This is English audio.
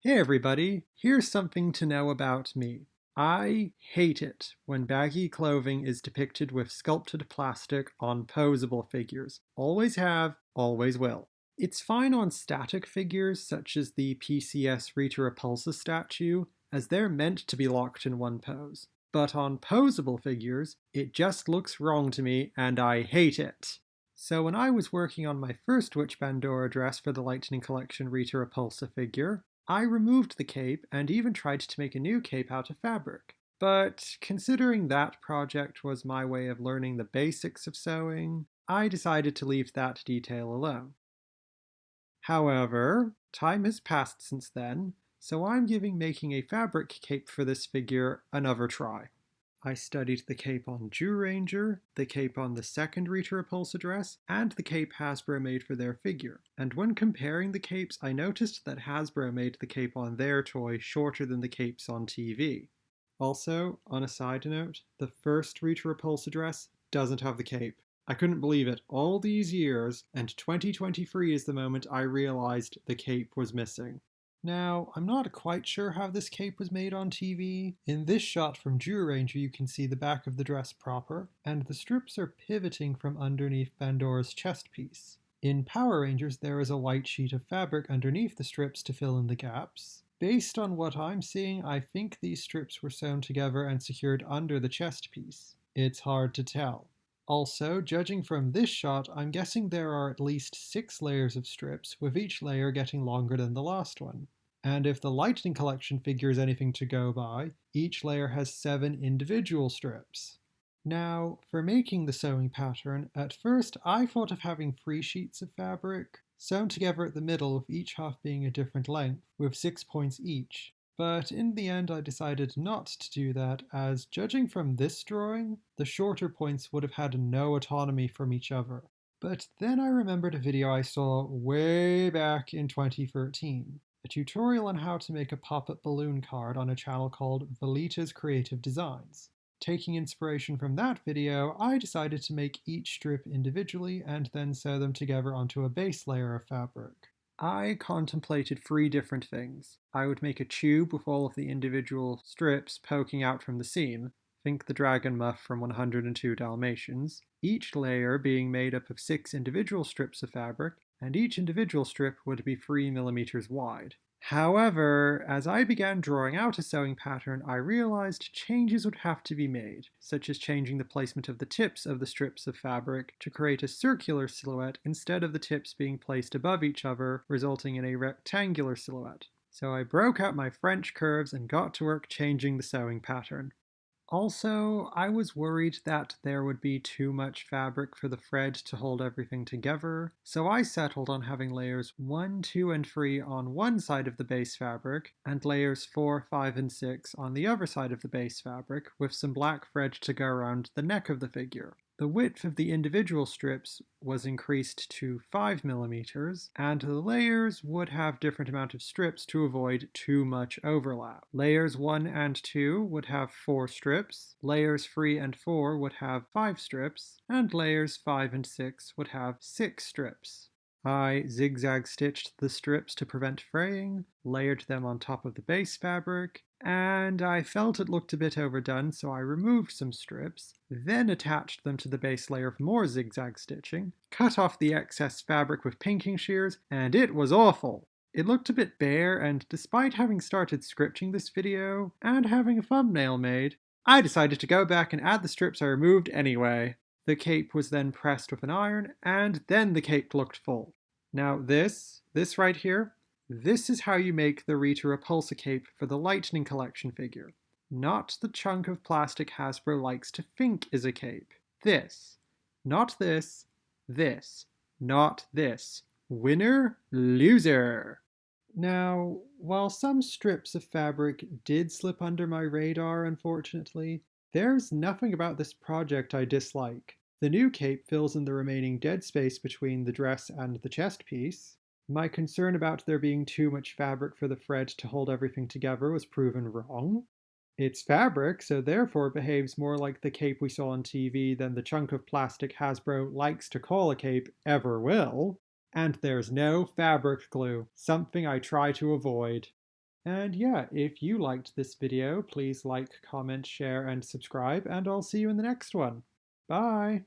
Hey everybody, here's something to know about me. I hate it when baggy clothing is depicted with sculpted plastic on posable figures. Always have, always will. It's fine on static figures such as the PCS Rita Repulsa statue, as they're meant to be locked in one pose. But on posable figures, it just looks wrong to me and I hate it. So when I was working on my first Witch Pandora dress for the Lightning Collection Rita Repulsa figure, I removed the cape and even tried to make a new cape out of fabric. But considering that project was my way of learning the basics of sewing, I decided to leave that detail alone. However, time has passed since then, so I'm giving making a fabric cape for this figure another try. I studied the cape on Jew Ranger, the cape on the second Rita Repulsa dress, and the cape Hasbro made for their figure. And when comparing the capes, I noticed that Hasbro made the cape on their toy shorter than the capes on TV. Also, on a side note, the first Rita Repulsa dress doesn't have the cape. I couldn't believe it all these years, and 2023 is the moment I realized the cape was missing. Now, I'm not quite sure how this cape was made on TV. In this shot from Jew Ranger you can see the back of the dress proper, and the strips are pivoting from underneath Pandora's chest piece. In Power Rangers there is a white sheet of fabric underneath the strips to fill in the gaps. Based on what I'm seeing, I think these strips were sewn together and secured under the chest piece. It's hard to tell. Also, judging from this shot, I'm guessing there are at least 6 layers of strips, with each layer getting longer than the last one. And if the Lightning Collection figure is anything to go by, each layer has 7 individual strips. Now, for making the sewing pattern, at first I thought of having 3 sheets of fabric, sewn together at the middle with each half being a different length, with 6 points each. But in the end I decided not to do that, as judging from this drawing, the shorter points would have had no autonomy from each other. But then I remembered a video I saw way back in 2013, a tutorial on how to make a pop-up balloon card on a channel called Velita's Creative Designs. Taking inspiration from that video, I decided to make each strip individually and then sew them together onto a base layer of fabric. I contemplated 3 different things. I would make a tube with all of the individual strips poking out from the seam, think the dragon muff from 102 Dalmatians, each layer being made up of 6 individual strips of fabric, and each individual strip would be 3 millimeters wide. However, as I began drawing out a sewing pattern, I realized changes would have to be made, such as changing the placement of the tips of the strips of fabric to create a circular silhouette instead of the tips being placed above each other, resulting in a rectangular silhouette. So I broke out my French curves and got to work changing the sewing pattern. Also, I was worried that there would be too much fabric for the thread to hold everything together, so I settled on having layers 1, 2, and 3 on one side of the base fabric, and layers 4, 5, and 6 on the other side of the base fabric, with some black thread to go around the neck of the figure. The width of the individual strips was increased to 5 millimeters, and the layers would have different amount of strips to avoid too much overlap. Layers 1 and 2 would have 4 strips, layers 3 and 4 would have 5 strips, and layers 5 and 6 would have 6 strips. I zigzag stitched the strips to prevent fraying, layered them on top of the base fabric, and I felt it looked a bit overdone, so I removed some strips, then attached them to the base layer for more zigzag stitching, cut off the excess fabric with pinking shears, and it was awful. It looked a bit bare, and despite having started scripting this video and having a thumbnail made, I decided to go back and add the strips I removed anyway. The cape was then pressed with an iron, and then the cape looked full. Now this right here, this is how you make the Rita Repulsa cape for the Lightning Collection figure. Not the chunk of plastic Hasbro likes to think is a cape. This. Not this. This. Not this. Winner, loser. Now, while some strips of fabric did slip under my radar, unfortunately, there's nothing about this project I dislike. The new cape fills in the remaining dead space between the dress and the chest piece. My concern about there being too much fabric for the thread to hold everything together was proven wrong. It's fabric, so therefore it behaves more like the cape we saw on TV than the chunk of plastic Hasbro likes to call a cape ever will. And there's no fabric glue, something I try to avoid. And yeah, if you liked this video, please like, comment, share, and subscribe, and I'll see you in the next one. Bye!